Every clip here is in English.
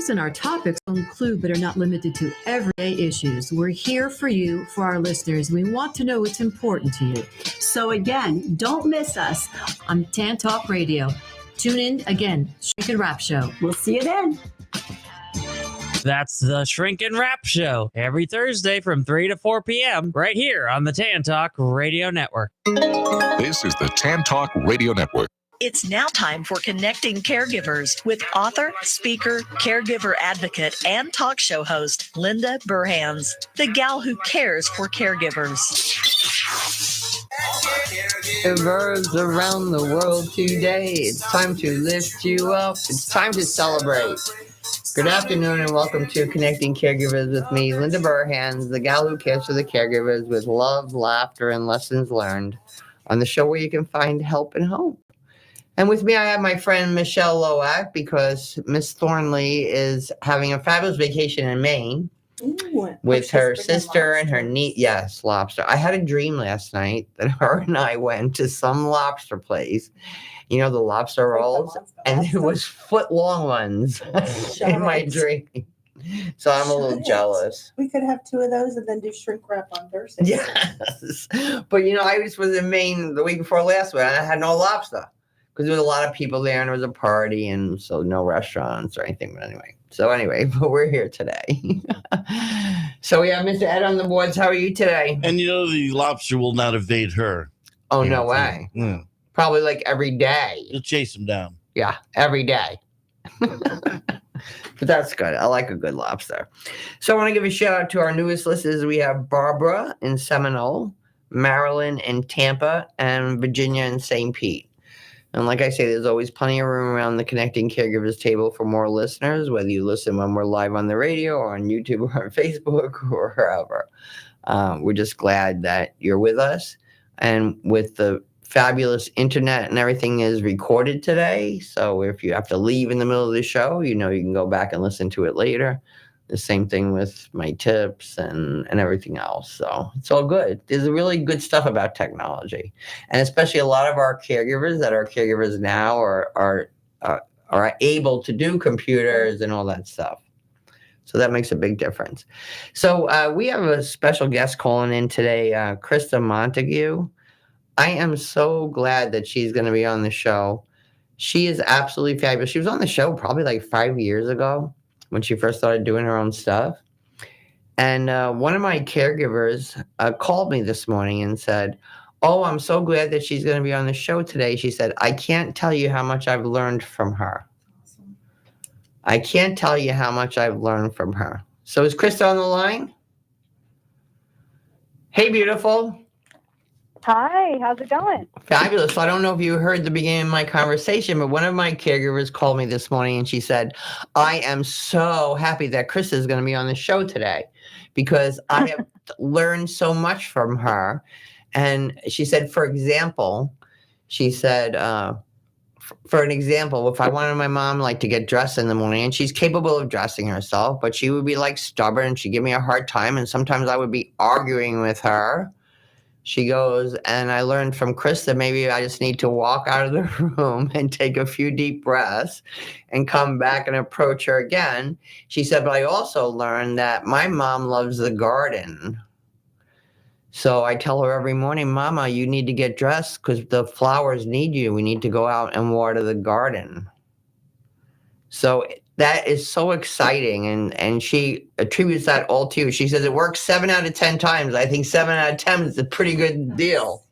views and our topics will include but are not limited to everyday issues. We're here for you, for our listeners. We want to know what's important to you. So again, don't miss us on Tan Talk Radio. Tune in again, Shrink and Wrap Show. We'll see you then. That's the Shrink and Wrap Show every Thursday from 3 to 4 p.m. right here on the Tan Talk Radio Network. This is the Tan Talk Radio Network. It's now time for Connecting Caregivers with author, speaker, caregiver advocate, and talk show host Linda Burhans, the gal who cares for caregivers. Caregivers around the world today. It's time to lift you up. It's time to celebrate. Good afternoon and welcome to Connecting Caregivers with me, Linda Burhans, the gal who cares for the caregivers with love, laughter, and lessons learned on the show where you can find help and hope. And with me, I have my friend Michelle Lowack because Miss Thornley is having a fabulous vacation in Maine with her sister and her niece. Yes, lobster. I had a dream last night that her and I went to some lobster place. You know, the lobster rolls, and there was foot-long ones in my dream. So I'm a little jealous. We could have 2 of those and then do shrink wrap on Thursday. Yes. But, you know, I was in Maine the week before last week, and I had no lobster. Because there was a lot of people there and there was a party and so no restaurants or anything. But but we're here today. So we have Mr. Ed on the boards. How are you today? And you know the lobster will not evade her. Oh, no way. Yeah. Probably like every day. You'll chase him down. Yeah, every day. But that's good. I like a good lobster. So I want to give a shout out to our newest listeners. We have Barbara in Seminole, Marilyn in Tampa, and Virginia in St. Pete. And like I say, there's always plenty of room around the Connecting Caregivers table for more listeners, whether you listen when we're live on the radio or on YouTube or on Facebook or wherever. We're just glad that you're with us. And with the fabulous internet and everything is recorded today. So if you have to leave in the middle of the show, you know you can go back and listen to it later. The same thing with my tips and everything else. So it's all good. There's really good stuff about technology. And especially a lot of our caregivers that are caregivers now are able to do computers and all that stuff. So that makes a big difference. So we have a special guest calling in today, Krista Montague. I am so glad that she's going to be on the show. She is absolutely fabulous. She was on the show probably like 5 years ago, when she first started doing her own stuff. And one of my caregivers called me this morning and said, "Oh, I'm so glad that she's going to be on the show today." She said, "I can't tell you how much I've learned from her." Awesome. I can't tell you how much I've learned from her. So is Krista on the line? Hey, beautiful. Hi, how's it going? Fabulous. So I don't know if you heard the beginning of my conversation, but one of my caregivers called me this morning and she said, "I am so happy that Krista is going to be on the show today because I have learned so much from her." And she said, for example, if I wanted my mom like to get dressed in the morning, and she's capable of dressing herself, but she would be like stubborn and she'd give me a hard time. And sometimes I would be arguing with her. She goes, and I learned from Krista, maybe I just need to walk out of the room and take a few deep breaths and come back and approach her again. She said, but I also learned that my mom loves the garden. So I tell her every morning, "Mama, you need to get dressed because the flowers need you. We need to go out and water the garden." So that is so exciting, and she attributes that all to you. She says it works 7 out of 10 times. I think 7 out of 10 is a pretty good deal.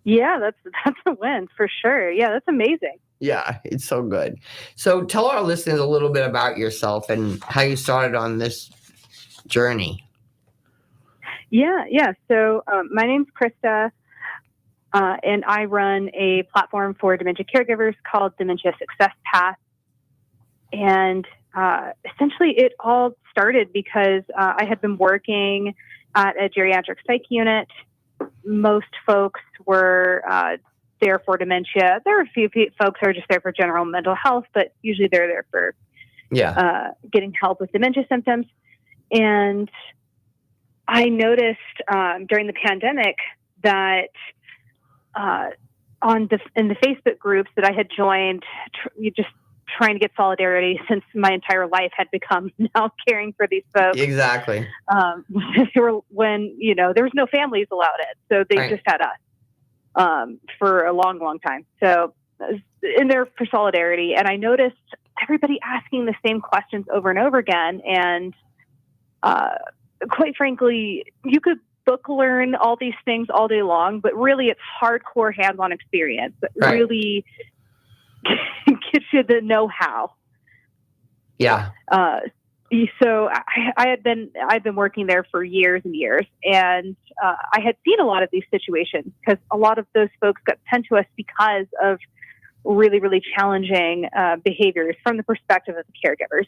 Yeah, that's a win for sure. Yeah, that's amazing. Yeah, it's so good. So tell our listeners a little bit about yourself and how you started on this journey. Yeah. So my name's Krista, and I run a platform for dementia caregivers called Dementia Success Path. And essentially it all started because I had been working at a geriatric psych unit. Most folks were there for dementia. There are a few folks who are just there for general mental health, but usually they're there for getting help with dementia symptoms. And I noticed during the pandemic that in the Facebook groups that I had joined, just trying to get solidarity since my entire life had become now caring for these folks. Exactly. When, there was no families allowed it. So they just had us for a long, long time. So in there for solidarity. And I noticed everybody asking the same questions over and over again. And quite frankly, you could book learn all these things all day long, but really it's hardcore hands-on experience that really gets you the know-how. Yeah. So I've been working there for years and years, and I had seen a lot of these situations because a lot of those folks got sent to us because of really, really challenging behaviors from the perspective of the caregivers.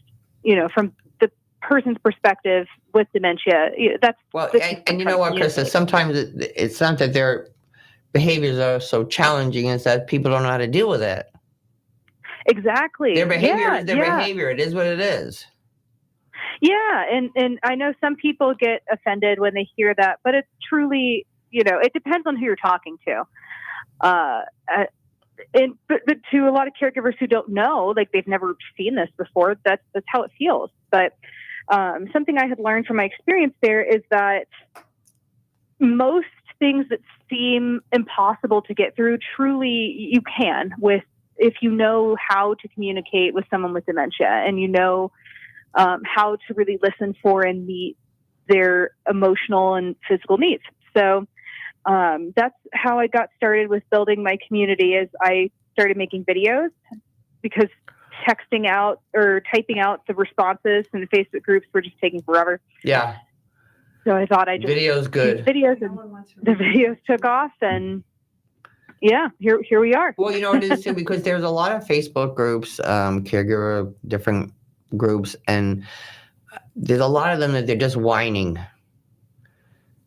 From the person's perspective with dementia, and you know what, Krista? Sometimes it's not that their behaviors are so challenging; it's that people don't know how to deal with it. Exactly. Their behavior is their behavior. It is what it is. Yeah, and I know some people get offended when they hear that, but it's truly, it depends on who you're talking to. But to a lot of caregivers who don't know, like they've never seen this before, that's how it feels. But something I had learned from my experience there is that most things that seem impossible to get through, truly you can if you know how to communicate with someone with dementia and how to really listen for and meet their emotional and physical needs. So that's how I got started with building my community. Is I started making videos because texting out or typing out the responses in the Facebook groups were just taking forever. Yeah. So I thought videos good. Videos, and the videos took off, and yeah, here we are. Well, it is too, because there's a lot of Facebook groups, caregiver different groups, and there's a lot of them that they're just whining.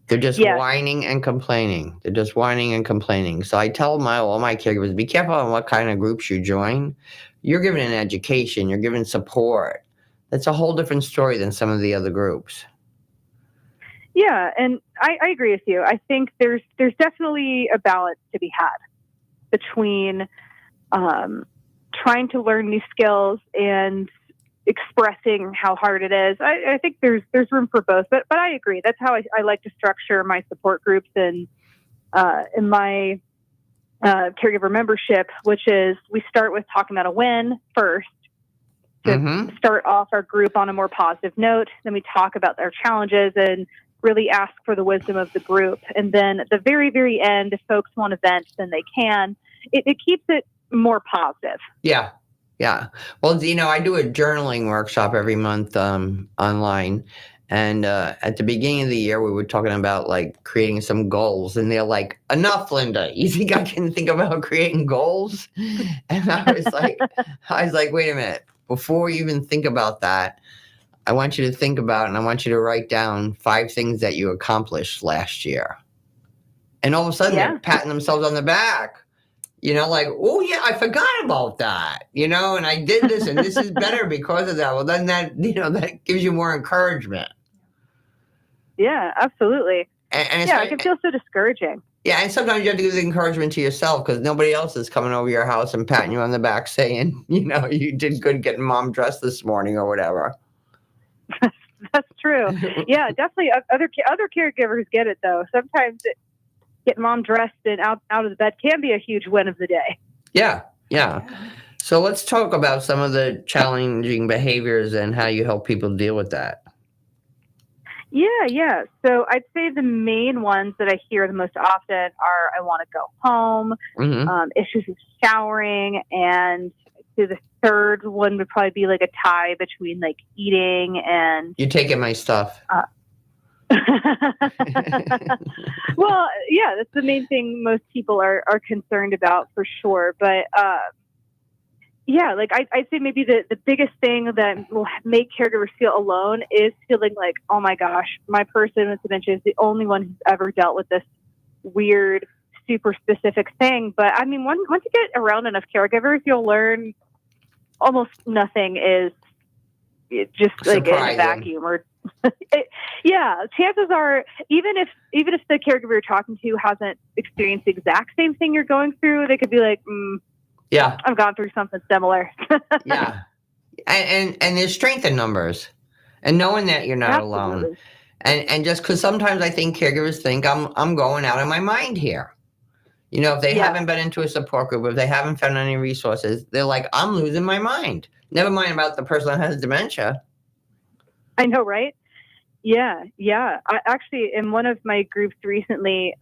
They're just whining and complaining. They're just whining and complaining. So I tell all my caregivers, be careful on what kind of groups you join. You're given an education. You're given support. That's a whole different story than some of the other groups. Yeah, and I agree with you. I think there's definitely a balance to be had between trying to learn new skills and expressing how hard it is. I think there's room for both, but I agree. That's how I like to structure my support groups and in my caregiver membership, which is we start with talking about a win first to start off our group on a more positive note. Then we talk about our challenges and really ask for the wisdom of the group. And then at the very, very end, if folks want to vent, then they can. It keeps it more positive. Yeah. Yeah. Well, I do a journaling workshop every month online. And at the beginning of the year, we were talking about creating some goals. And they're like, enough, Linda. You think I can think about creating goals? And I was like, wait a minute. Before you even think about that, I want you to think about and I want you to write down 5 things that you accomplished last year. And all of a sudden, they're patting themselves on the back. Oh yeah, I forgot about that, and I did this and this is better because of that. Well, then that gives you more encouragement. Yeah, absolutely. And it can feel so discouraging. Yeah, and sometimes you have to give the encouragement to yourself because nobody else is coming over your house and patting you on the back saying, you did good getting mom dressed this morning or whatever. That's true. Yeah, definitely. Other caregivers get it though. Sometimes getting mom dressed and out of the bed can be a huge win of the day. Yeah. So let's talk about some of the challenging behaviors and how you help people deal with that. Yeah. So I'd say the main ones that I hear the most often are I want to go home, issues with showering, and the third one would probably be a tie between eating and... You're taking my stuff. Well, yeah, that's the main thing most people are concerned about for sure. But I'd say maybe the biggest thing that will make caregivers feel alone is feeling like, oh my gosh, my person with dementia is the only one who's ever dealt with this weird, super specific thing. But I mean, once you get around enough caregivers, you'll learn almost nothing is just in a vacuum or. Chances are, even if the caregiver you're talking to hasn't experienced the exact same thing you're going through, they could be like, Yeah. I've gone through something similar. Yeah. And there's strength in numbers and knowing that you're not alone. Absolutely. And just because sometimes I think caregivers think I'm going out of my mind here. You know, if they haven't been into a support group, if they haven't found any resources, they're like, I'm losing my mind. Never mind about the person that has dementia. I know, right? Yeah. I actually, in one of my groups recently,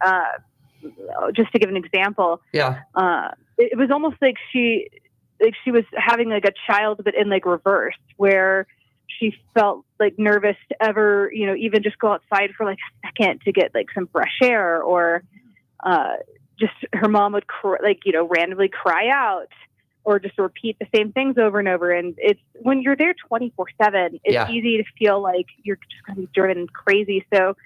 just to give an example, it was almost like she was having like a child, but in like reverse, where she felt like nervous to ever, even just go outside for like a second to get like some fresh air, or just her mom would randomly cry out, or just repeat the same things over and over. And it's when you're there 24/7, it's easy to feel like you're just going to be driven crazy. So,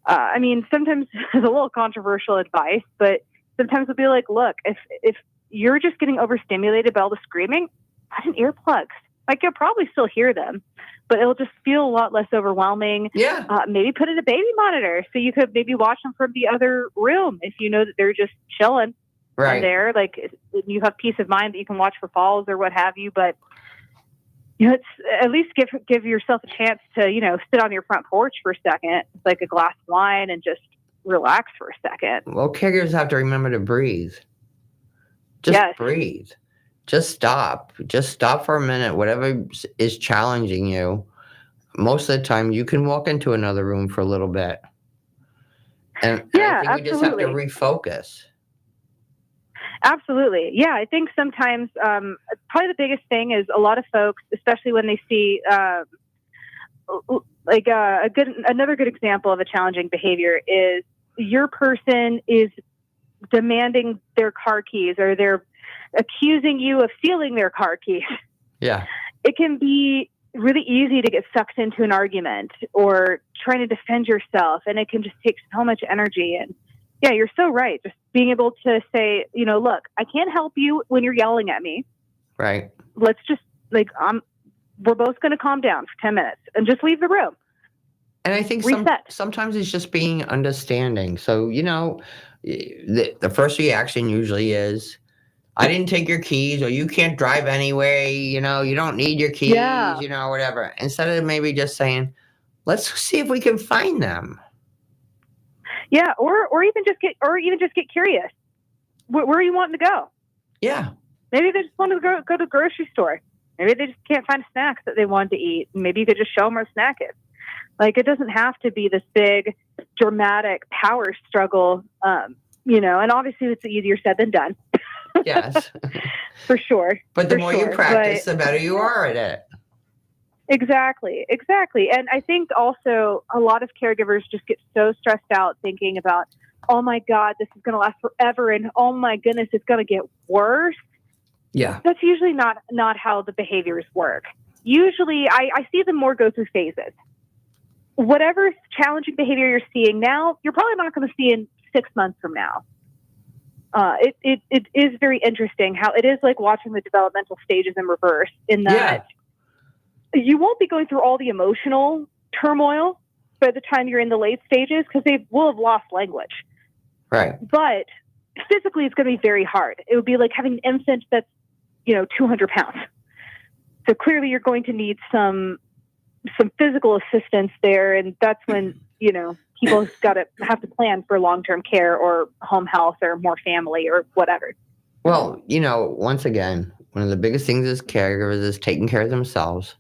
I mean, sometimes it's a little controversial advice, but sometimes it'll be like, look, if you're just getting overstimulated by all the screaming, put in earplugs. Like, you'll probably still hear them, but it'll just feel a lot less overwhelming. Yeah. Maybe put in a baby monitor so you could maybe watch them from the other room if you know that they're just chilling in there. Like, you have peace of mind that you can watch for falls or what have you. But it's at least give yourself a chance to sit on your front porch for a second, with like a glass of wine, and just relax for a second. Well, caregivers have to remember to breathe. Just breathe. Just stop. Just stop for a minute. Whatever is challenging you, most of the time you can walk into another room for a little bit. And I think we just have to refocus. Absolutely. Yeah, I think sometimes probably the biggest thing is a lot of folks, especially when they see another good example of a challenging behavior, is your person is demanding their car keys, or they're accusing you of stealing their car keys. Yeah. It can be really easy to get sucked into an argument or trying to defend yourself, and it can just take so much energy. And yeah, you're so right. Just being able to say, look, I can't help you when you're yelling at me. Right. Let's just we're both going to calm down for 10 minutes and just leave the room. And I think sometimes it's just being understanding. So, the first reaction usually is, I didn't take your keys, or you can't drive anyway, you don't need your keys, whatever. Instead of maybe just saying, let's see if we can find them. Yeah, or even just get curious. Where are you wanting to go? Yeah. Maybe they just want to go to the grocery store. Maybe they just can't find snacks that they want to eat. Maybe you could just show them where the snack is. Like, it doesn't have to be this big, dramatic power struggle, and obviously it's easier said than done. Yes. For sure. But the more you practice, the better you are at it. Exactly. And I think also a lot of caregivers just get so stressed out thinking about, oh my God, this is going to last forever, and oh my goodness, it's going to get worse. Yeah. That's usually not how the behaviors work. Usually I see them more go through phases. Whatever challenging behavior you're seeing now, you're probably not going to see in 6 months from now. It is very interesting how it is like watching the developmental stages in reverse, in that you won't be going through all the emotional turmoil by the time you're in the late stages, because they will have lost language. Right. But physically, it's going to be very hard. It would be like having an infant that's, 200 pounds. So clearly you're going to need some physical assistance there. And that's when, people have to plan for long-term care or home health or more family or whatever. Well, once again, one of the biggest things as caregivers is taking care of themselves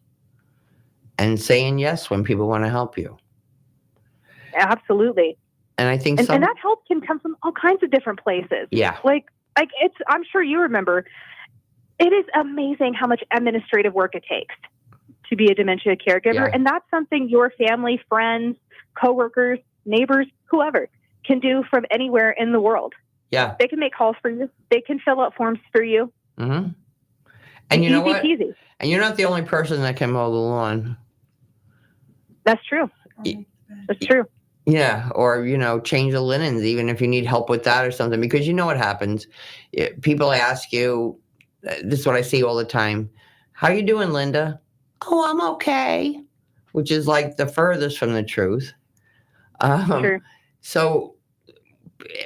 and saying yes when people want to help you. Absolutely. And I think and that help can come from all kinds of different places. Yeah. Like I'm sure you remember, it is amazing how much administrative work it takes to be a dementia caregiver. Yeah. And that's something your family, friends, coworkers, neighbors, whoever can do from anywhere in the world. Yeah. They can make calls for you. They can fill out forms for you. Mm-hmm. And you know what? Peasy. And you're not the only person that can mow the lawn. That's true. That's true. Yeah. Or, change the linens, even if you need help with that or something, because you know what happens. People ask you, this is what I see all the time. How you doing, Linda? Oh, I'm okay. Which is like the furthest from the truth. Sure. So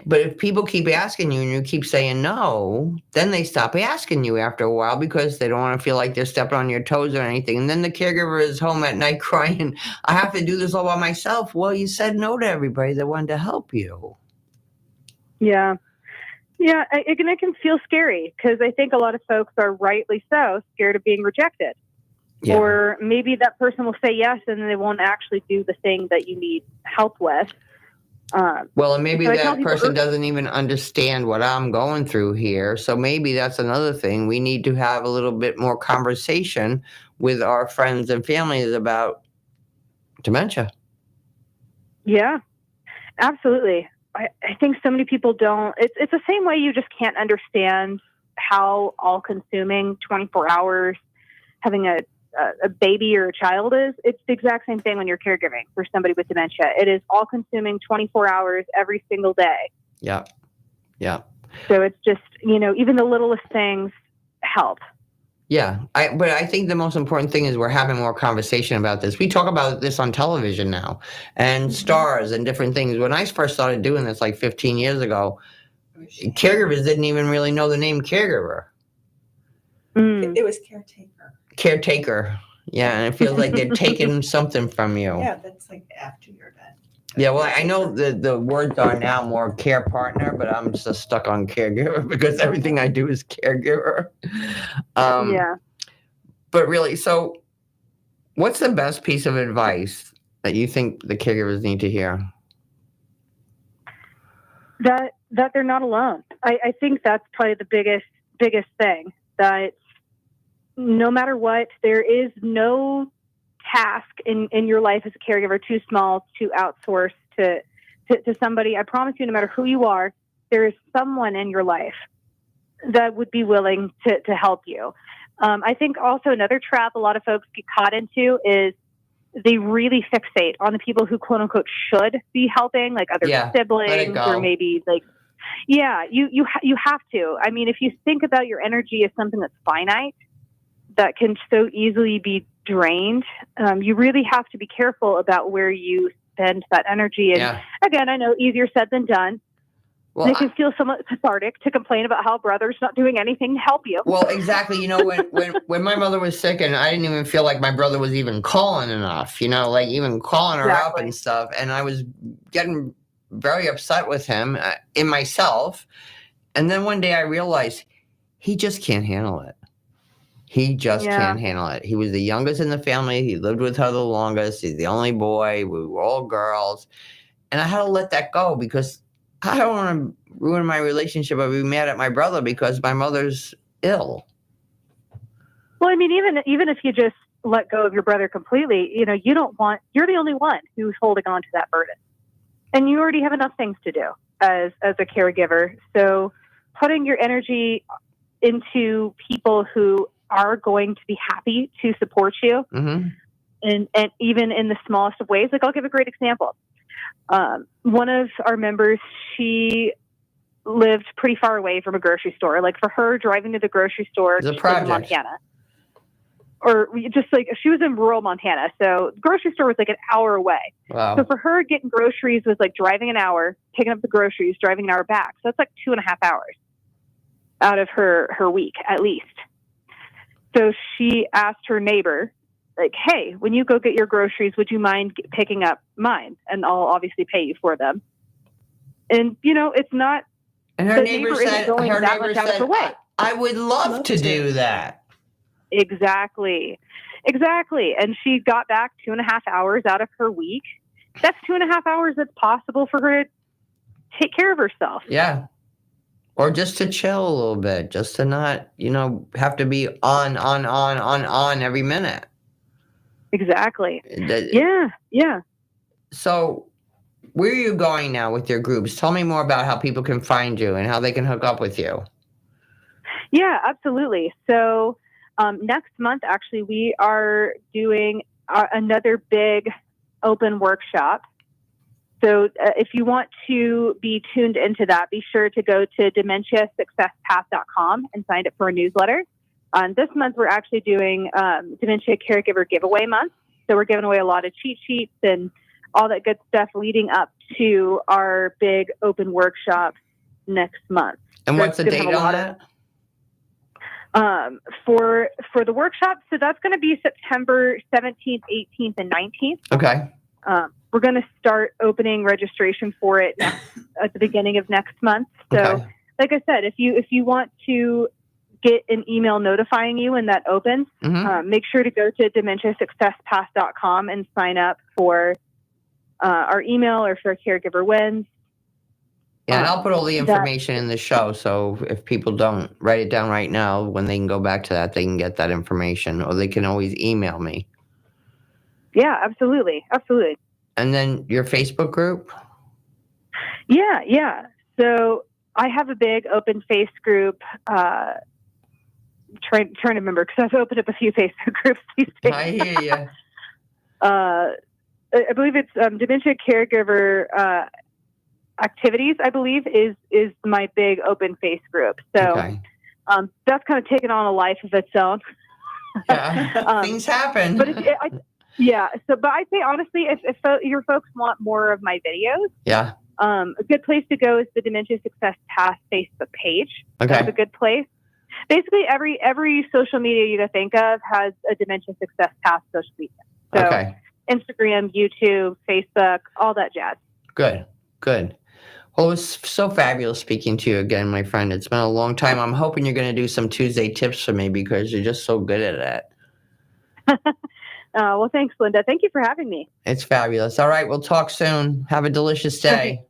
But if people keep asking you and you keep saying no, then they stop asking you after a while because they don't want to feel like they're stepping on your toes or anything. And then the caregiver is home at night crying, I have to do this all by myself. Well, you said no to everybody that wanted to help you. Yeah. Yeah, it can feel scary because I think a lot of folks are rightly so scared of being rejected. Yeah. Or maybe that person will say yes and they won't actually do the thing that you need help with. Well, and maybe so that person doesn't even understand what I'm going through here. So maybe that's another thing. We need to have a little bit more conversation with our friends and families about dementia. Yeah, absolutely. I think so many people don't. It's the same way you just can't understand how all-consuming 24 hours having a baby or a child is. It's the exact same thing when you're caregiving for somebody with dementia. It is all-consuming 24 hours every single day. Yeah. Yeah. So it's just, even the littlest things help. Yeah. But I think the most important thing is we're having more conversation about this. We talk about this on television now and stars and different things. When I first started doing this like 15 years ago, caregivers didn't even really know the name caregiver. It was Caretaker. Yeah, and it feels like they're taking something from you. Yeah, that's like after you're done. Yeah, well, I know the words are now more care partner, but I'm just stuck on caregiver because everything I do is caregiver. Yeah. But really, so what's the best piece of advice that you think the caregivers need to hear? That they're not alone. I think that's probably the biggest thing, that no matter what, there is no task in your life as a caregiver too small to outsource to somebody. I promise you, no matter who you are, there is someone in your life that would be willing to help you. I think also another trap a lot of folks get caught into is they really fixate on the people who quote unquote should be helping, like other siblings or maybe like, you have to. I mean, if you think about your energy as something that's finite, that can so easily be drained, you really have to be careful about where you spend that energy. And again, I know easier said than done. Well, it can feel somewhat cathartic to complain about how brother's not doing anything to help you. Well, exactly. When my mother was sick and I didn't even feel like my brother was even calling enough, like even calling her up and stuff. And I was getting very upset with him in myself. And then one day I realized he just can't handle it. He just can't handle it. He was the youngest in the family. He lived with her the longest. He's the only boy. We were all girls. And I had to let that go because I don't want to ruin my relationship or be mad at my brother because my mother's ill. Well, I mean, even if you just let go of your brother completely, you're the only one who's holding on to that burden. And you already have enough things to do as a caregiver. So putting your energy into people who are going to be happy to support you, and even in the smallest of ways. Like, I'll give a great example. One of our members, she lived pretty far away from a grocery store. Like, for her, driving to the grocery store in Montana, or just like she was in rural Montana, so the grocery store was like an hour away. Wow. So for her, getting groceries was like driving an hour, picking up the groceries, driving an hour back. So that's like 2.5 hours out of her week at least. So she asked her neighbor, like, hey, when you go get your groceries, would you mind picking up mine? And I'll obviously pay you for them. And, it's not. And her neighbor said, I would love to do that. Exactly. And she got back 2.5 hours out of her week. That's 2.5 hours that's possible for her to take care of herself. Yeah. Or just to chill a little bit, just to not, have to be on every minute. Exactly. Yeah. So where are you going now with your groups? Tell me more about how people can find you and how they can hook up with you. Yeah, absolutely. So next month, actually, we are doing another big open workshop. So if you want to be tuned into that, be sure to go to dementiasuccesspath.com and sign up for a newsletter. This month, we're actually doing Dementia Caregiver Giveaway Month. So we're giving away a lot of cheat sheets and all that good stuff leading up to our big open workshop next month. And So what's the it's gonna date have a on lot that? For the workshop, so that's going to be September 17th, 18th, and 19th. Okay. We're going to start opening registration for it at the beginning of next month. So, Okay. like I said, if you want to get an email notifying you when that opens, make sure to go to dementiasuccesspass.com and sign up for our email or for Caregiver Wins. Yeah, and I'll put all the information in the show, so if people don't write it down right now, when they can go back to that, they can get that information, or they can always email me. Yeah, absolutely. Absolutely. And then your Facebook group? Yeah. So I have a big open face group. Trying to remember, because I've opened up a few Facebook groups these days. I hear you. I believe it's Dementia Caregiver Activities, I believe, is my big open face group. So that's kind of taken on a life of its own. Yeah. Things happen. But but I'd say honestly, if your folks want more of my videos, a good place to go is the Dementia Success Pass Facebook page. Okay. That's a good place. Basically, every social media you can think of has a Dementia Success Pass social media. So Instagram, YouTube, Facebook, all that jazz. Good. Well, it was so fabulous speaking to you again, my friend. It's been a long time. I'm hoping you're going to do some Tuesday tips for me because you're just so good at it. Well, thanks, Linda. Thank you for having me. It's fabulous. All right, we'll talk soon. Have a delicious day.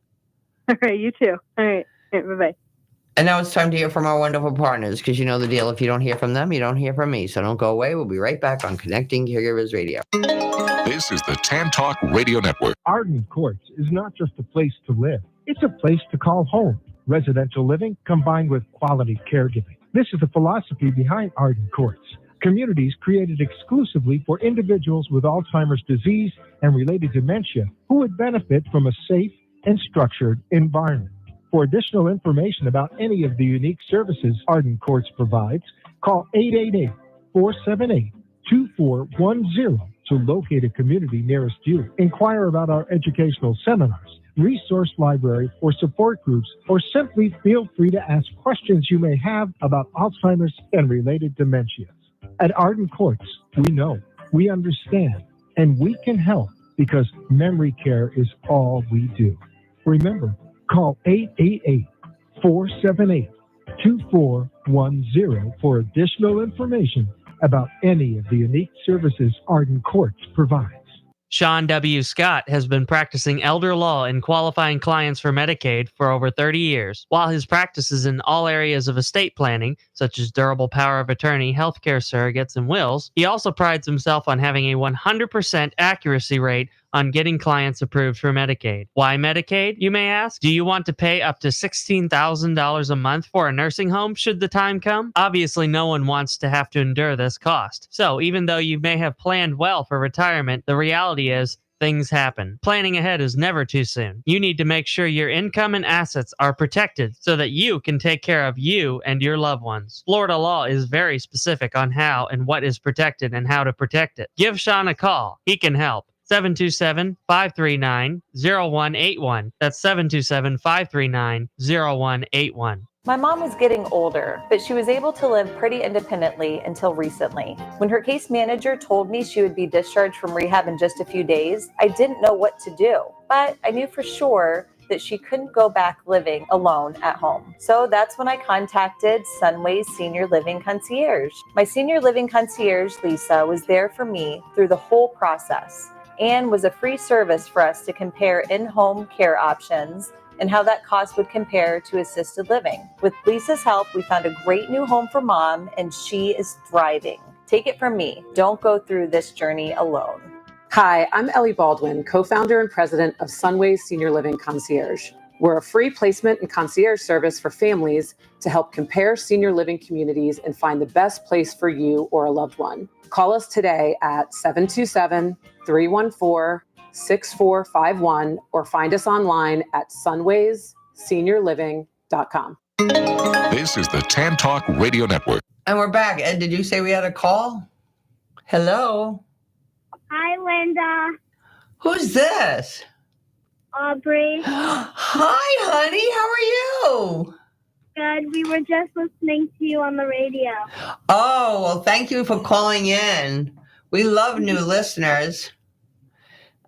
All right, you too. All right, bye-bye. And now it's time to hear from our wonderful partners, because you know the deal. If you don't hear from them, you don't hear from me. So don't go away. We'll be right back on Connecting Caregivers Radio. This is the Tan Talk Radio Network. Arden Courts is not just a place to live. It's a place to call home. Residential living combined with quality caregiving. This is the philosophy behind Arden Courts. Communities created exclusively for individuals with Alzheimer's disease and related dementia who would benefit from a safe and structured environment. For additional information about any of the unique services Arden Courts provides, call 888-478-2410 to locate a community nearest you. Inquire about our educational seminars, resource library, or support groups, or simply feel free to ask questions you may have about Alzheimer's and related dementias. At Arden Courts, we know, we understand, and we can help because memory care is all we do. Remember, call 888-478-2410 for additional information about any of the unique services Arden Courts provides. Sean W. Scott has been practicing elder law and qualifying clients for Medicaid for over 30 years. While his practice is in all areas of estate planning, such as durable power of attorney, healthcare surrogates, and wills, he also prides himself on having a 100% accuracy rate on getting clients approved for Medicaid. Why Medicaid, you may ask? Do you want to pay up to $16,000 a month for a nursing home should the time come? Obviously, no one wants to have to endure this cost. So even though you may have planned well for retirement, the reality is things happen. Planning ahead is never too soon. You need to make sure your income and assets are protected so that you can take care of you and your loved ones. Florida law is very specific on how and what is protected and how to protect it. Give Sean a call. He can help. 727-539-0181. That's 727-539-0181. My mom was getting older, but she was able to live pretty independently until recently. When her case manager told me she would be discharged from rehab in just a few days, I didn't know what to do. But I knew for sure that she couldn't go back living alone at home. So that's when I contacted Sunway's Senior Living Concierge. My Senior Living Concierge, Lisa, was there for me through the whole process and was a free service for us to compare in-home care options and how that cost would compare to assisted living. With Lisa's help, we found a great new home for Mom, and she is thriving. Take it from me, don't go through this journey alone. Hi, I'm Ellie Baldwin, co-founder and president of Sunway's Senior Living Concierge. We're a free placement and concierge service for families to help compare senior living communities and find the best place for you or a loved one. Call us today at 727-314-6451 or find us online at sunwaysseniorliving.com. This is the Tan Talk Radio Network. And we're back. Ed, did you say we had a call? Hello? Hi, Linda. Who's this? Aubrey. Hi, honey. How are you? Good. We were just listening to you on the radio. Oh, well, thank you for calling in. We love new listeners.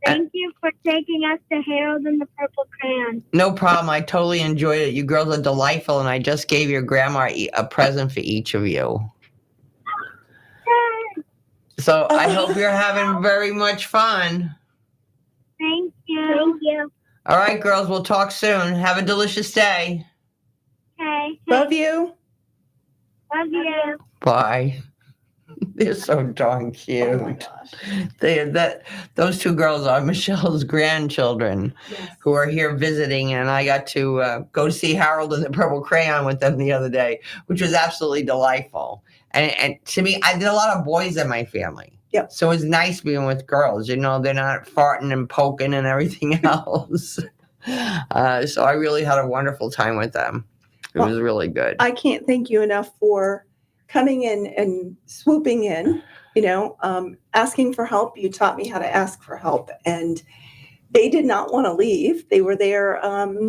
Thank you for taking us to Harold and the Purple Crayon. No problem. I totally enjoyed it. You girls are delightful, and I just gave your grandma a present for each of you. Yay. So I hope you're having very much fun. Thank you. Thank you. All right, girls. We'll talk soon. Have a delicious day. Okay. Love you. Love you. Bye. They're so darn cute. Oh my gosh. Those two girls are Michelle's grandchildren, who are here visiting, and I got to go see Harold and the Purple Crayon with them the other day, which was absolutely delightful. And to me, I did a lot of boys in my family. Yep. So it's nice being with girls. You know, they're not farting and poking and everything else. So I really had a wonderful time with them. It was really good. I can't thank you enough for coming in and swooping in, asking for help. You taught me how to ask for help, and they did not want to leave. They were there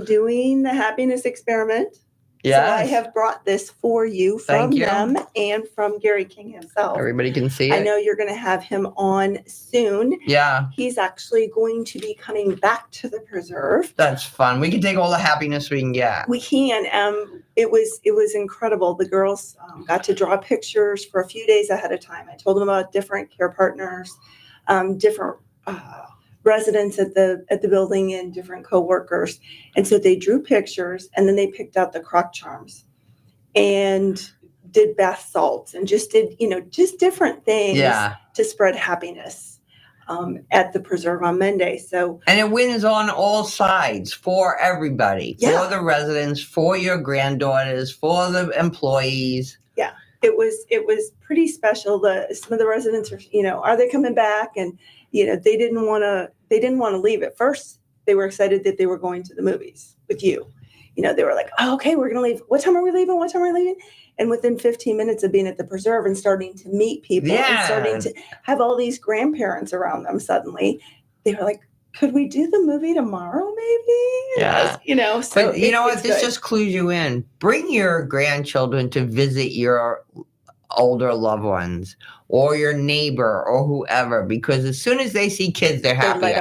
doing the happiness experiment. Yes. So I have brought this for you from them and from Gary King himself. Everybody can see it. I know you're going to have him on soon. Yeah. He's actually going to be coming back to the preserve. That's fun. We can take all the happiness we can get. We can. It was incredible. The girls got to draw pictures for a few days ahead of time. I told them about different care partners, different residents at the building, and different coworkers. And so they drew pictures, and then they picked out the crock charms and did bath salts and just did, just different things to spread happiness at the preserve on Monday. So, and it wins on all sides for everybody, for the residents, for your granddaughters, for the employees. Yeah, it was pretty special. Some of the residents are they coming back? And they didn't want to leave. At first, they were excited that they were going to the movies with you. They were like, oh, okay, we're going to leave. What time are we leaving? What time are we leaving? And within 15 minutes of being at the preserve and starting to meet people and starting to have all these grandparents around them, suddenly they were like, could we do the movie tomorrow, maybe? Yeah. So but you know what? This just clues you in. Bring your grandchildren to visit your older loved ones or your neighbor or whoever, because as soon as they see kids, they're happy.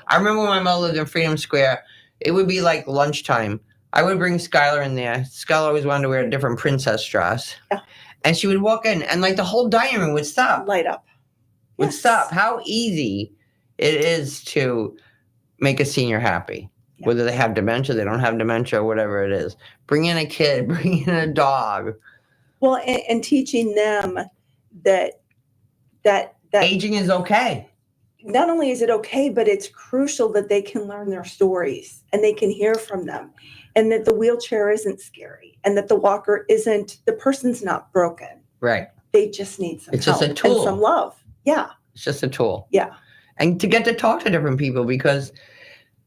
I remember when my mother lived in Freedom Square, it would be like lunchtime. I would bring Skylar in there. Skylar always wanted to wear a different princess dress. Yeah. And she would walk in and like the whole dining room would stop. Light up. Would stop. How easy it is to make a senior happy. Yeah. Whether they have dementia, they don't have dementia, whatever it is. Bring in a kid, bring in a dog. Well, and teaching them that aging is okay. Not only is it okay, but it's crucial that they can learn their stories and they can hear from them, and that the wheelchair isn't scary, and that the walker the person's not broken. Right. They just need some help. It's just a tool. And some love. Yeah. It's just a tool. Yeah. And to get to talk to different people, because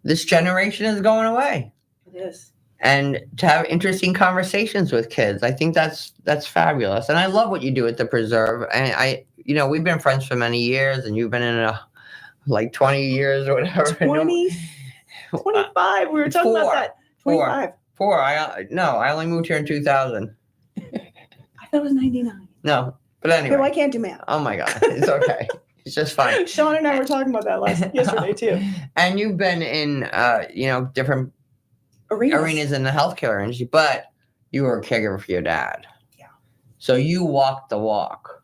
this generation is going away. It is. And to have interesting conversations with kids. I think that's fabulous. And I love what you do at the preserve. And we've been friends for many years, and you've been in like 20 years or whatever. 25. We were talking about that. 25. Four. I only moved here in 2000. I thought it was 99. No, but anyway. Okay, I can't do math. Oh my God, it's okay. It's just fine. Sean and I were talking about that yesterday too. And you've been in, different arenas in the healthcare industry, but you were a caregiver for your dad. Yeah. So you walked the walk.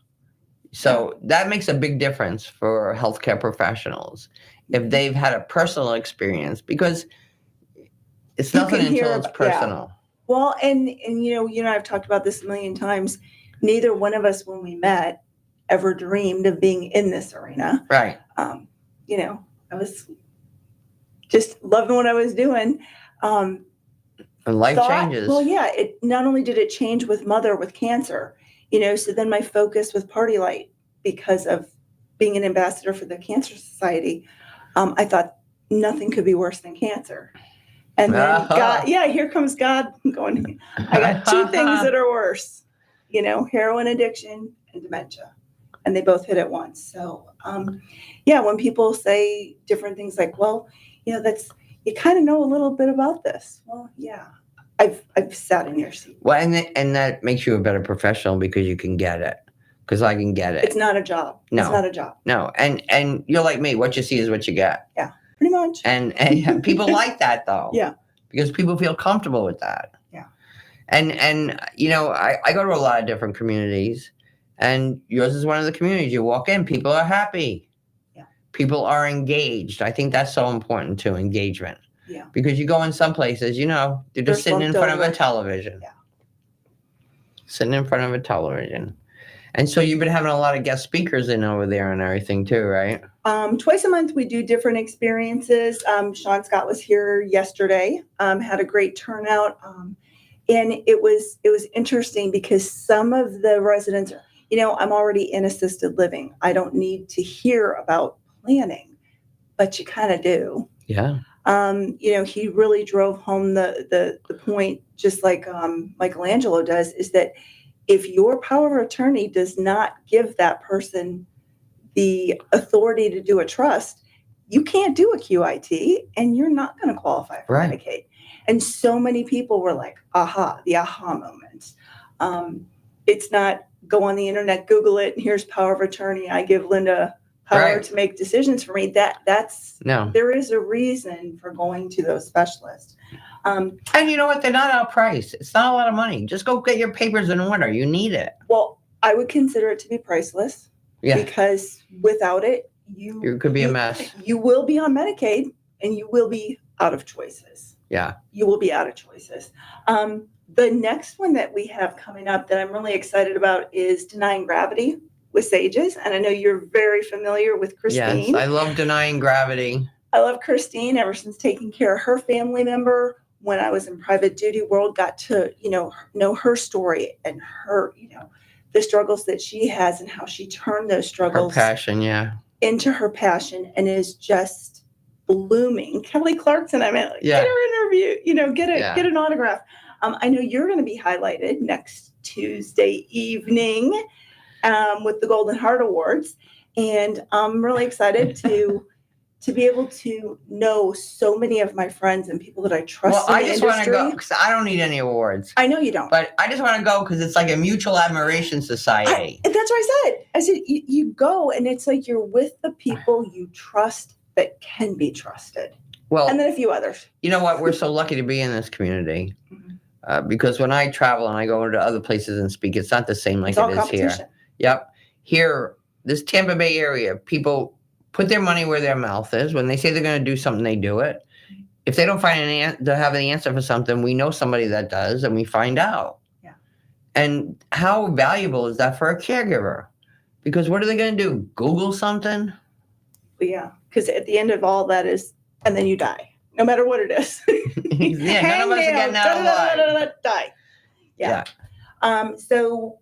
So that makes a big difference for healthcare professionals if they've had a personal experience, because it's nothing until it's personal. Yeah. Well, and I've talked about this a million times. Neither one of us, when we met, ever dreamed of being in this arena. Right. I was just loving what I was doing. And life changes. Well, yeah. It not only did it change with mother with cancer, so then my focus with Party Light, because of being an ambassador for the Cancer Society, I thought nothing could be worse than cancer. And then God, here comes God going, I got two things that are worse, heroin addiction and dementia. and they both hit at once. So, yeah, when people say different things like, well, you kind of know a little bit about this. Well, yeah, I've sat in your seat. Well, and that makes you a better professional because you can get it. Because I can get it. It's not a job. No. It's not a job. No. And you're like me. What you see is what you get. Yeah, pretty much. And people like that, though. Yeah. Because people feel comfortable with that. Yeah. And I go to a lot of different communities. And yours is one of the communities. You walk in, people are happy. Yeah. People are engaged. I think that's so important, too, engagement. Yeah. Because you go in some places, they're just sitting in front of a television. Yeah. Sitting in front of a television. And so you've been having a lot of guest speakers in over there and everything too, right? Twice a month we do different experiences. Sean Scott was here yesterday, had a great turnout. And it was interesting because some of the residents, I'm already in assisted living. I don't need to hear about planning, but you kind of do. Yeah. He really drove home the point, just like Michelangelo does, is that if your power of attorney does not give that person the authority to do a trust, you can't do a QIT and you're not going to qualify for Medicaid. And so many people were like, the aha moment. It's not go on the internet, Google it, and here's power of attorney. I give Linda power to make decisions for me. There is a reason for going to those specialists. And you know what? They're not outpriced. It's not a lot of money. Just go get your papers in order. You need it. Well, I would consider it to be priceless. Yeah. Because without it, you could be a mess. You will be on Medicaid and you will be out of choices. Yeah. You will be out of choices. The next one that we have coming up that I'm really excited about is Denying Gravity with Sages. And I know you're very familiar with Christine. Yes, I love Denying Gravity. I love Christine ever since taking care of her family member. When I was in private duty world, got to, know her story and her, the struggles that she has and how she turned those struggles Her passion, yeah. into her passion and is just blooming. Kelly Clarkson, get her interview, get an autograph. I know you're going to be highlighted next Tuesday evening with the Golden Heart Awards. And I'm really excited to be able to know so many of my friends and people that I trust in the industry. Well, I just want to go because I don't need any awards. I know you don't. But I just want to go because it's like a mutual admiration society. That's what I said. I said, you go and it's like you're with the people you trust that can be trusted. Well, and then a few others. You know what? We're so lucky to be in this community because when I travel and I go into other places and speak, it's not the same like it is here. Yep. Here, this Tampa Bay area, people put their money where their mouth is. When they say they're going to do something, they do it. If they don't find to have an answer for something, we know somebody that does, and we find out. Yeah. And how valuable is that for a caregiver? Because what are they going to do? Google something? Yeah, because at the end of all that is, and then you die, no matter what it is. Yeah, none of us are getting out alive. Die. Yeah. So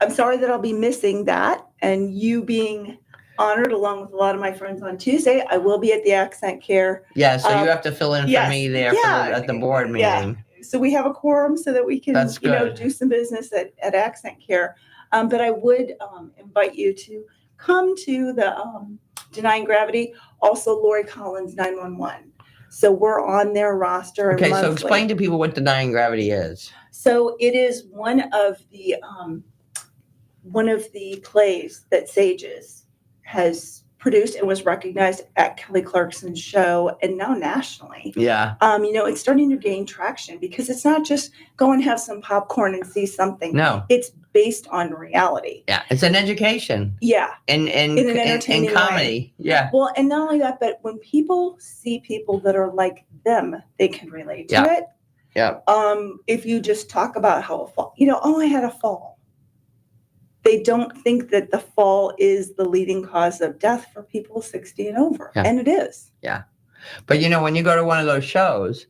I'm sorry that I'll be missing that, and you being honored along with a lot of my friends on Tuesday. I will be at the Accent Care. Yeah, so you have to fill in for me there at the board meeting. Yeah. So we have a quorum so that we can do some business at Accent Care. But I would invite you to come to the Denying Gravity. Also, Lori Collins 911. So we're on their roster. Okay, monthly. So explain to people what Denying Gravity is. So it is one of the plays that Sages has produced and was recognized at Kelly Clarkson's show and now nationally. Yeah. It's starting to gain traction because it's not just go and have some popcorn and see something. No. It's based on reality. Yeah. It's an education. Yeah. In an entertaining comedy. Way. Yeah. Well, and not only that, but when people see people that are like them, they can relate to it. Yeah. If you just talk about how a fall, I had a fall. They don't think that the fall is the leading cause of death for people 60 and over. Yeah. And it is. Yeah. But, when you go to one of those shows,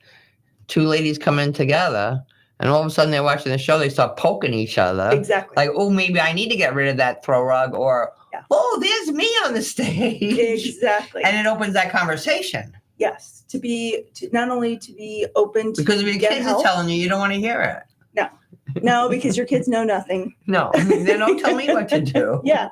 two ladies come in together and all of a sudden they're watching the show, they start poking each other. Exactly. Like, oh, maybe I need to get rid of that throw rug or, oh, there's me on the stage. Exactly. And it opens that conversation. Yes. Not only to be open to because if your kids are telling you don't want to hear it. No, because your kids know nothing. No, they don't tell me what to do. Yeah.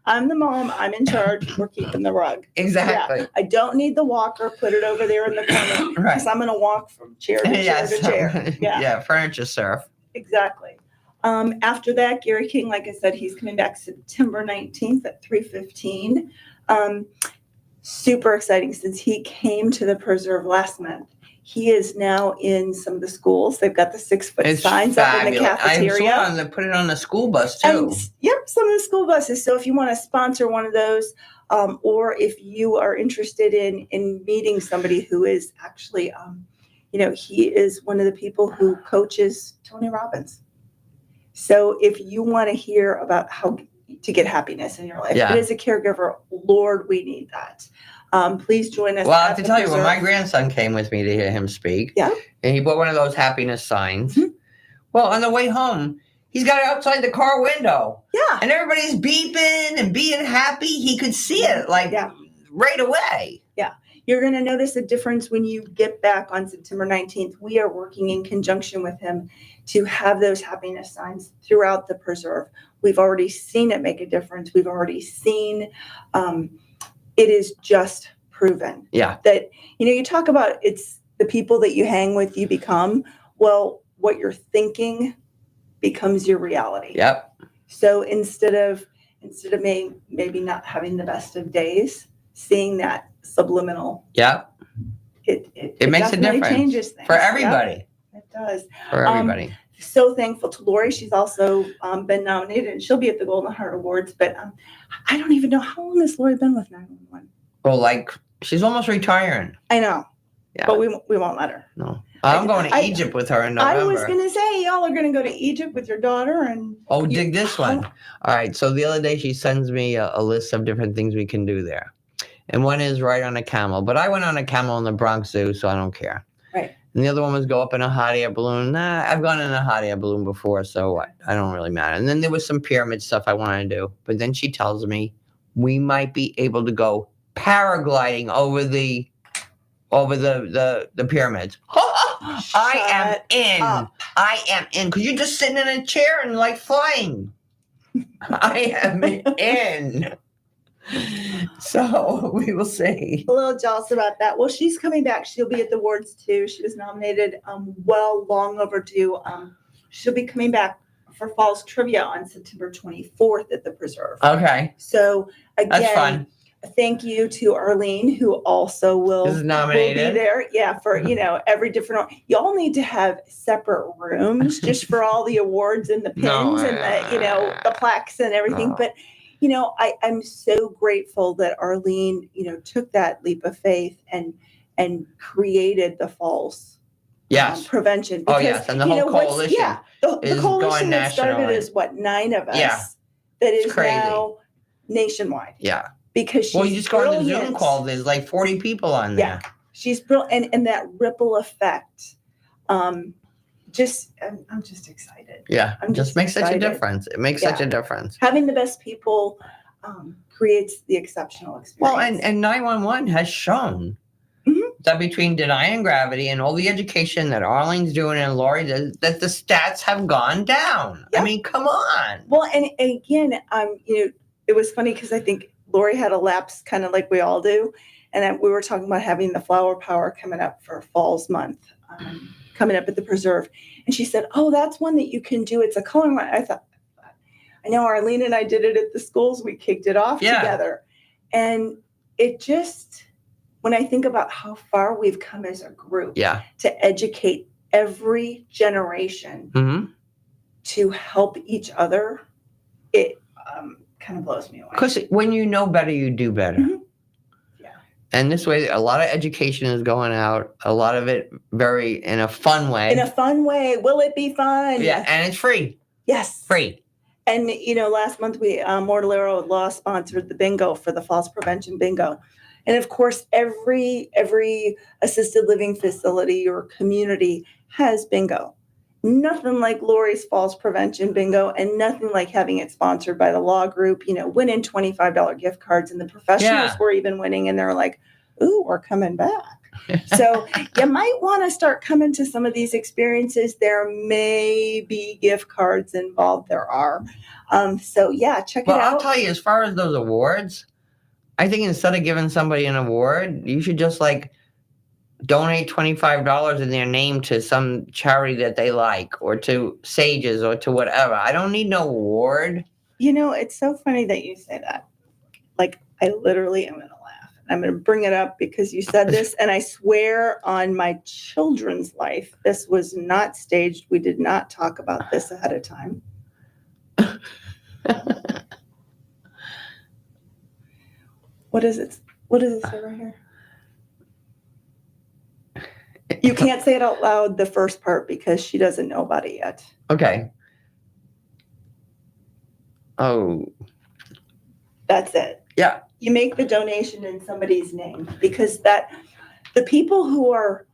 I'm the mom. I'm in charge. We're keeping the rug. Exactly. Yeah. I don't need the walker. Put it over there in the corner. Right. Because I'm going to walk from chair to chair to chair. Yeah, furniture surf. Exactly. After that, Gary King, like I said, he's coming back September 19th at 3:15. Super exciting since he came to the preserve last month. He is now in some of the schools. They've got the 6-foot signs up in the cafeteria. I saw them put it on the school bus too. Yep, some of the school buses. So if you want to sponsor one of those, or if you are interested in meeting somebody who is actually, he is one of the people who coaches Tony Robbins. So if you want to hear about how to get happiness in your life, as a caregiver, Lord, we need that. Please join us. Well, I have to tell you, when my grandson came with me to hear him speak, and he bought one of those happiness signs. Mm-hmm. Well, on the way home, he's got it outside the car window. Yeah. And everybody's beeping and being happy. He could see it right away. Yeah. You're going to notice a difference when you get back on September 19th. We are working in conjunction with him to have those happiness signs throughout the preserve. We've already seen it make a difference. We've already seen it is just proven. Yeah. That, you talk about it's the people that you hang with, you become. Well, what you're thinking becomes your reality. Yep. So instead of maybe not having the best of days, seeing that subliminal. Yep. It makes a difference. Changes things. For everybody. Yep, it does. For everybody. So thankful to Lori. She's also been nominated, and she'll be at the Golden Heart Awards. But I don't even know how long has Lori been with 911. Well, she's almost retiring. I know. Yeah. But we won't let her. No. I'm going to Egypt with her in November. I was going to say, y'all are going to go to Egypt with your daughter. And dig this one. All right. So the other day she sends me a list of different things we can do there. And one is ride on a camel. But I went on a camel in the Bronx Zoo, so I don't care. Right. And the other one was go up in a hot air balloon. Nah, I've gone in a hot air balloon before, so I don't really matter. And then there was some pyramid stuff I wanted to do. But then she tells me we might be able to go paragliding over the pyramids. I am in. I am in. Because you're just sitting in a chair and flying. I am in. So we will see. A little jealous about that. Well, she's coming back. She'll be at the awards too. She was nominated long overdue. She'll be coming back for Falls Trivia on September 24th at the Preserve. Okay. So again, that's fun. Thank you to Arlene, who also will be there. Yeah, for every different. Y'all need to have separate rooms just for all the awards and the pins and the plaques and everything. But I'm so grateful that Arlene, took that leap of faith and created the falls prevention. Because, yes, and the whole coalition. The coalition that started is 9 of us. Yeah. That is now nationwide. Yeah. Because she's you just go on the Zoom call. There's 40 people on there. Yeah, she's brilliant, and that ripple effect. I'm just excited. Yeah, it just makes such a difference. It makes such a difference. Having the best people creates the exceptional experience. Well, and 911 has shown that between denying gravity and all the education that Arlene's doing and Lori does, that the stats have gone down. Yep. I mean, come on. Well, and again, it was funny because I think Lori had a lapse, kind of like we all do, and we were talking about having the flower power coming up for Falls Month. Coming up at the Preserve. And she said, oh, that's one that you can do. It's a coloring one. I thought, I know Arlene and I did it at the schools. We kicked it off together. And it just, when I think about how far we've come as a group to educate every generation to help each other, it kind of blows me away. Because when you know better, you do better. Mm-hmm. And this way, a lot of education is going out. A lot of it in a fun way. In a fun way. Will it be fun? Yeah, and it's free. Yes. Free. And, last month, we Mortallero Law sponsored the bingo for the Falls Prevention Bingo. And, of course, every assisted living facility or community has bingo. Nothing like Lori's Falls Prevention Bingo, and nothing like having it sponsored by the law group, winning $25 gift cards, and the professionals were even winning, and they're like, ooh, we're coming back. So you might want to start coming to some of these experiences. There may be gift cards involved. There are. So yeah, check it out. Well, I'll tell you, as far as those awards, I think instead of giving somebody an award, you should just like donate $25 in their name to some charity that they like, or to Sages, or to whatever. I don't need no award. You know, it's so funny that you say that. Like, I literally am going to laugh. I'm going to bring it up because you said this, and I swear on my children's life, this was not staged. We did not talk about this ahead of time. What is it? What does it say right here? You can't say it out loud, the first part, because she doesn't know about it yet. Okay. Oh. That's it. Yeah. You make the donation in somebody's name, because that the people who are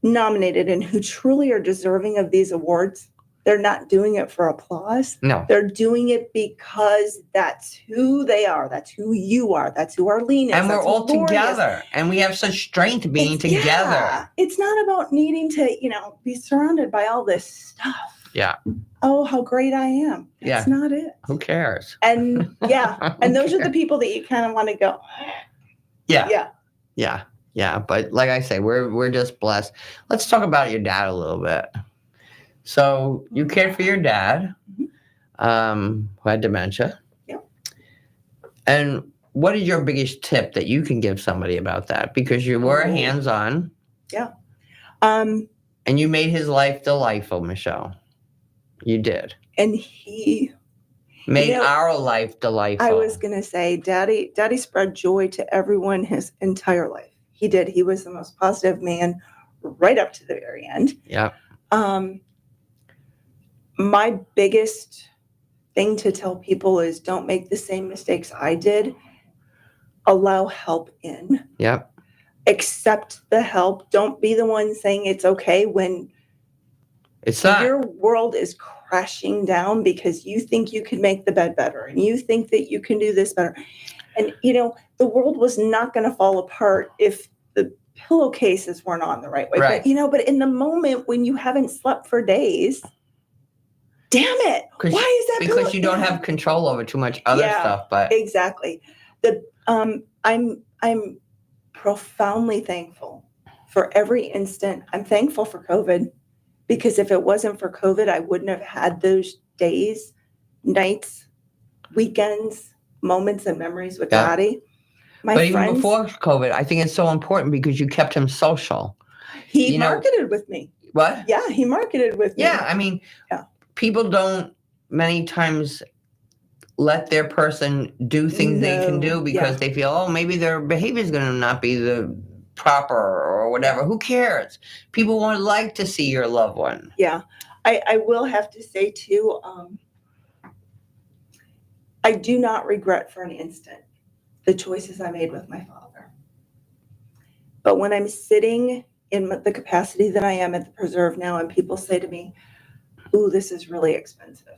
nominated and who truly are deserving of these awards, they're not doing it for applause. No. They're doing it because that's who they are. That's who you are. That's who Arlene is. And we're that's who all Lori together. is. And we have such strength being together. Yeah. It's not about needing to, be surrounded by all this stuff. Yeah. Oh, how great I am. That's not it. Who cares? And yeah. And those are the people that you kind of want to go. Yeah. Yeah. Yeah. Yeah. But like I say, we're just blessed. Let's talk about your dad a little bit. So you cared for your dad, who had dementia. Yeah. And what is your biggest tip that you can give somebody about that? Because you were hands-on. Yeah. And you made his life delightful, Michelle. You did. And he made our life delightful. I was going to say, Daddy spread joy to everyone his entire life. He did. He was the most positive man right up to the very end. Yeah. My biggest thing to tell people is don't make the same mistakes I did. Allow help in. Yep. Accept the help. Don't be the one saying it's okay when it's not. Your world is crashing down because you think you can make the bed better and you think that you can do this better. And, the world was not going to fall apart if the pillowcases weren't on the right way. Right. But in the moment when you haven't slept for days, damn it. Why is that? Because you don't have control over too much other stuff. But exactly. I'm profoundly thankful for every instant. I'm thankful for COVID, because if it wasn't for COVID, I wouldn't have had those days, nights, weekends, moments, and memories with Daddy. But even before COVID, I think it's so important because you kept him social. He marketed with me. What? Yeah, he marketed with me. Yeah, I mean, people don't many times let their person do things they can do because they feel, maybe their behavior is going to not be the proper or whatever. Who cares? People would like to see your loved one. Yeah. I will have to say too, I do not regret for an instant the choices I made with my father. But when I'm sitting in the capacity that I am at the Preserve now and people say to me, ooh, this is really expensive.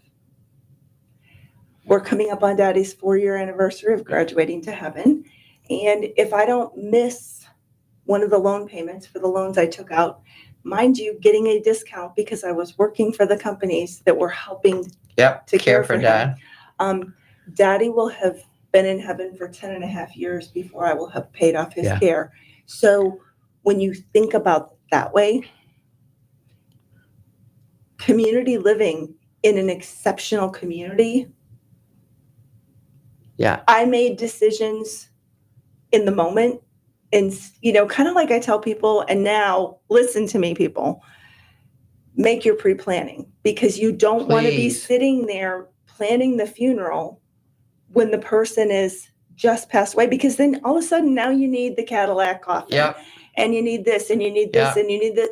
We're coming up on Daddy's 4-year anniversary of graduating to heaven. And if I don't miss one of the loan payments for the loans I took out, mind you, getting a discount because I was working for the companies that were helping to care for Dad. Daddy will have been in heaven for 10 and a half years before I will have paid off his care. So when you think about it that way, community living in an exceptional community. Yeah. I made decisions in the moment. And, kind of like I tell people, and now listen to me, people, make your pre-planning, because you don't want to be sitting there planning the funeral when the person is just passed away, because then all of a sudden now you need the Cadillac coffin and you need this and you need this and you need this.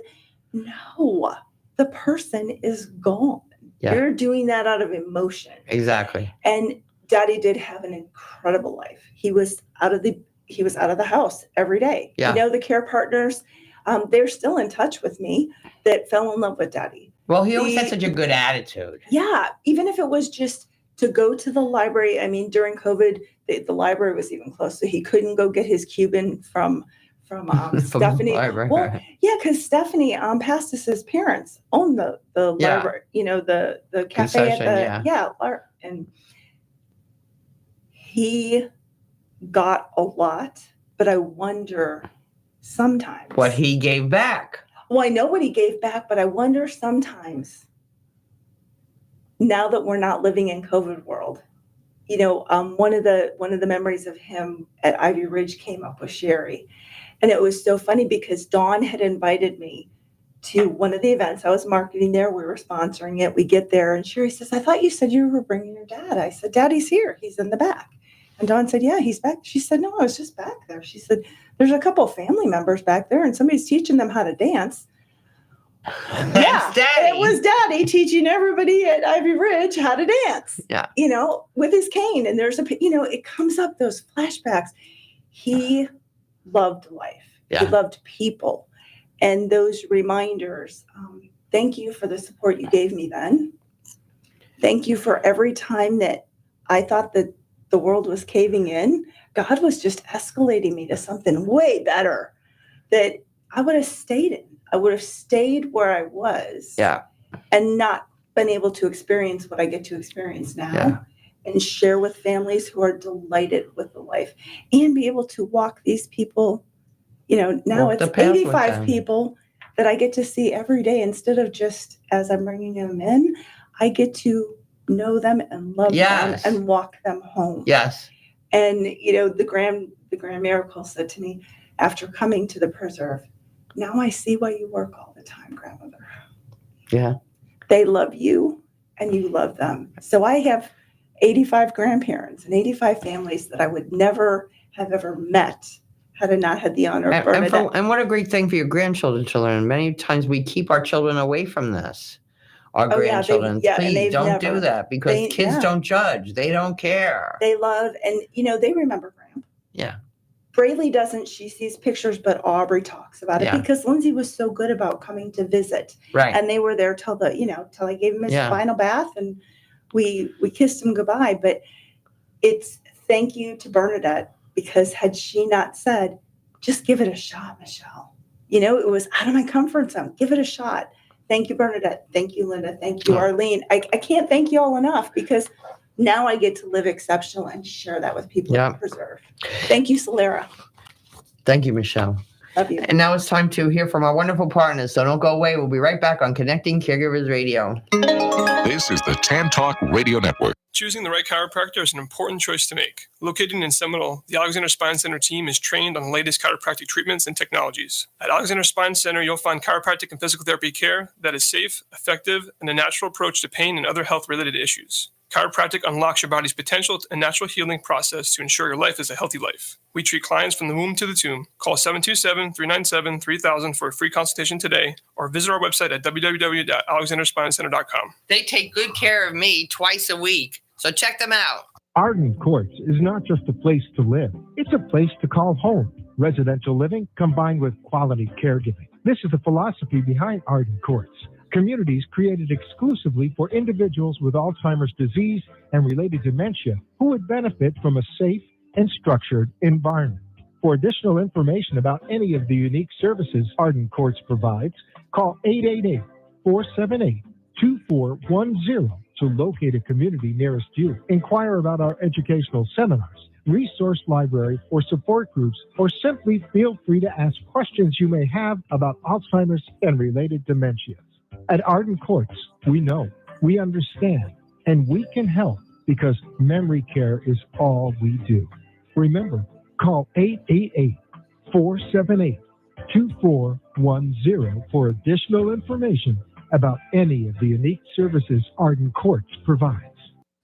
No, the person is gone. Yeah. You're doing that out of emotion. Exactly. And Daddy did have an incredible life. He was out of the house every day. Yeah. The care partners, they're still in touch with me that fell in love with Daddy. Well, he always had such a good attitude. Yeah. Even if it was just to go to the library. I mean, during COVID, the library was even closed, so he couldn't go get his Cuban from Stephanie. Well, yeah, because Stephanie Pastis's parents own the library, the cafe at the and he got a lot, but I wonder sometimes what he gave back. Well, I know what he gave back, but I wonder sometimes, now that we're not living in COVID world, one of the memories of him at Ivy Ridge came up with Sherry. And it was so funny because Dawn had invited me to one of the events. I was marketing there. We were sponsoring it. We get there and Sherry says, I thought you said you were bringing your dad. I said, Daddy's here. He's in the back. And Dawn said, yeah, he's back. She said, no, I was just back there. She said, there's a couple of family members back there and somebody's teaching them how to dance. Yeah, it was Daddy teaching everybody at Ivy Ridge how to dance. Yeah. With his cane. And there's it comes up, those flashbacks. He loved life. Yeah. He loved people. And those reminders, thank you for the support you gave me then. Thank you for every time that I thought that the world was caving in. God was just escalating me to something way better that I would have stayed in. I would have stayed where I was. Yeah. And not been able to experience what I get to experience now. Yeah. And share with families who are delighted with the life and be able to walk these people, now Walk the it's path with 85 them. people that I get to see every day. Instead of just as I'm bringing them in, I get to know them and love them and walk them home. Yes. And, the Grand Miracle said to me after coming to the preserve, now I see why you work all the time, grandmother. Yeah. They love you and you love them. So I have 85 grandparents and 85 families that I would never have ever met had I not had the honor of Bernadette. And what a great thing for your grandchildren to learn. Many times we keep our children away from this. Our grandchildren, please don't do that because kids don't judge. They don't care. They love, and they remember Grandpa. Yeah. Braylee doesn't. She sees pictures, but Aubrey talks about it because Lindsay was so good about coming to visit. Right. And they were there till I gave him his final bath and we kissed him goodbye. But it's thank you to Bernadette, because had she not said, just give it a shot, Michelle. It was out of my comfort zone. Give it a shot. Thank you, Bernadette. Thank you, Linda. Thank you, Arlene. I can't thank you all enough because now I get to live exceptional and share that with people at the preserve. Thank you, Solera. Thank you, Michelle. Love you. And now it's time to hear from our wonderful partners. So don't go away. We'll be right back on Connecting Caregivers Radio. This is the Tan Talk Radio Network. Choosing the right chiropractor is an important choice to make. Located in Seminole, the Alexander Spine Center team is trained on the latest chiropractic treatments and technologies. At Alexander Spine Center, you'll find chiropractic and physical therapy care that is safe, effective, and a natural approach to pain and other health-related issues. Chiropractic unlocks your body's potential and natural healing process to ensure your life is a healthy life. We treat clients from the womb to the tomb. Call 727-397-3000 for a free consultation today, or visit our website at www.alexanderspinecenter.com. They take good care of me twice a week, so check them out. Arden Courts is not just a place to live. It's a place to call home. Residential living combined with quality caregiving. This is the philosophy behind Arden Courts. Communities created exclusively for individuals with Alzheimer's disease and related dementia who would benefit from a safe and structured environment. For additional information about any of the unique services Arden Courts provides, call 888-478-2410 to locate a community nearest you. Inquire about our educational seminars, resource library, or support groups, or simply feel free to ask questions you may have about Alzheimer's and related dementias. At Arden Courts, we know, we understand, and we can help because memory care is all we do. Remember, call 888-478-2410 for additional information about any of the unique services Arden Courts provides.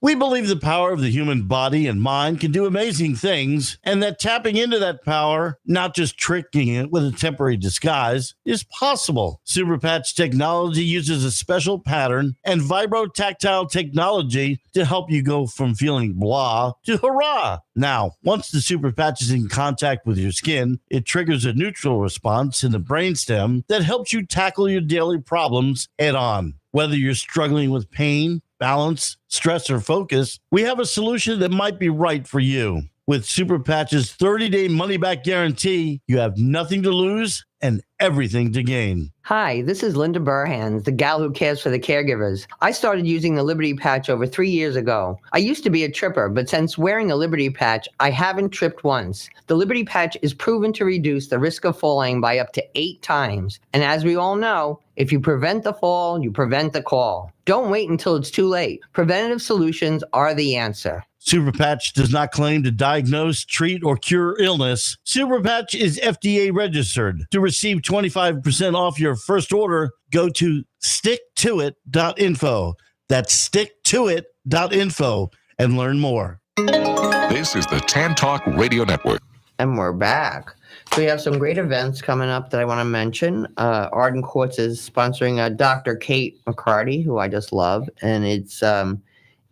We believe the power of the human body and mind can do amazing things, and that tapping into that power, not just tricking it with a temporary disguise, is possible. Superpatch technology uses a special pattern and vibrotactile technology to help you go from feeling blah to hurrah. Now, once the Superpatch is in contact with your skin, it triggers a neutral response in the brainstem that helps you tackle your daily problems head on. Whether you're struggling with pain, balance, stress, or focus, we have a solution that might be right for you. With Super Patch's 30-day money-back guarantee, you have nothing to lose and everything to gain. Hi, this is Linda Burhans, the gal who cares for the caregivers. I started using the Liberty Patch over 3 years ago. I used to be a tripper, but since wearing the Liberty Patch, I haven't tripped once. The Liberty Patch is proven to reduce the risk of falling by up to 8 times. And as we all know, if you prevent the fall, you prevent the call. Don't wait until it's too late. Preventative solutions are the answer. Super Patch does not claim to diagnose, treat, or cure illness. Super Patch is FDA registered. To receive 25% off your first order, go to sticktoit.info. That's sticktoit.info and learn more. This is the Tan Talk Radio Network. And we're back. So we have some great events coming up that I want to mention. Arden Courts is sponsoring Dr. Kate McCarty, who I just love, and it's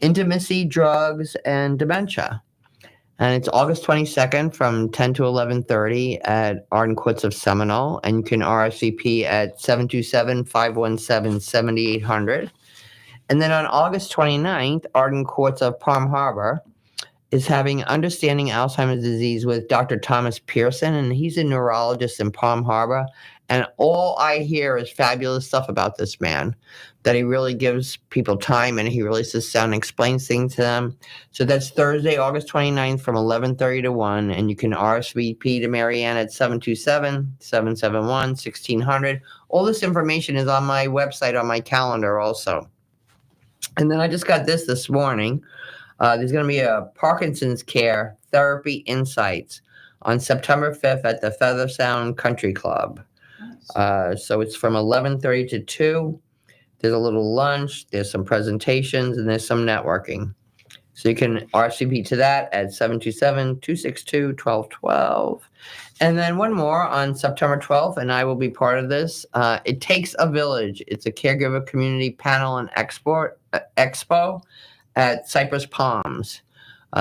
Intimacy, Drugs, and Dementia. And it's August 22nd from 10 to 11:30 at Arden Courts of Seminole. And you can RSVP at 727-517-7800. And then on August 29th, Arden Courts of Palm Harbor is having Understanding Alzheimer's Disease with Dr. Thomas Pearson. And he's a neurologist in Palm Harbor. And all I hear is fabulous stuff about this man, that he really gives people time and he really sits down and explains things to them. So that's Thursday, August 29th from 11:30 to 1. And you can RSVP to Marianne at 727-771-1600. All this information is on my website, on my calendar also. And then I just got this morning. There's going to be a Parkinson's Care Therapy Insights on September 5th at the Feather Sound Country Club. So it's from 11:30 to 2. There's a little lunch, there's some presentations, and there's some networking. So you can RSVP to that at 727-262-1212. And then one more on September 12th, and I will be part of this. It Takes a Village. It's a caregiver community panel and expo at Cypress Palms.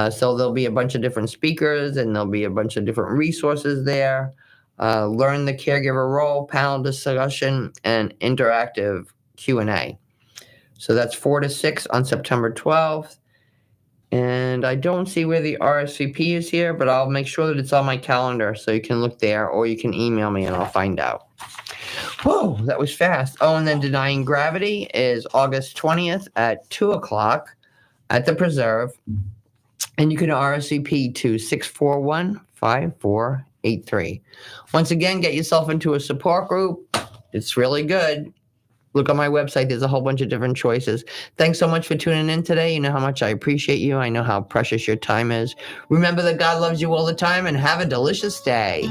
So there'll be a bunch of different speakers, and there'll be a bunch of different resources there. Learn the caregiver role, panel discussion, and interactive Q&A. So that's 4 to 6 on September 12th. And I don't see where the RSVP is here, but I'll make sure that it's on my calendar so you can look there, or you can email me and I'll find out. Whoa, that was fast. Oh, and then Denying Gravity is August 20th at 2 o'clock at the Preserve. And you can RSVP to 641-5483. Once again, get yourself into a support group. It's really good. Look on my website. There's a whole bunch of different choices. Thanks so much for tuning in today. You know how much I appreciate you. I know how precious your time is. Remember that God loves you all the time, and have a delicious day.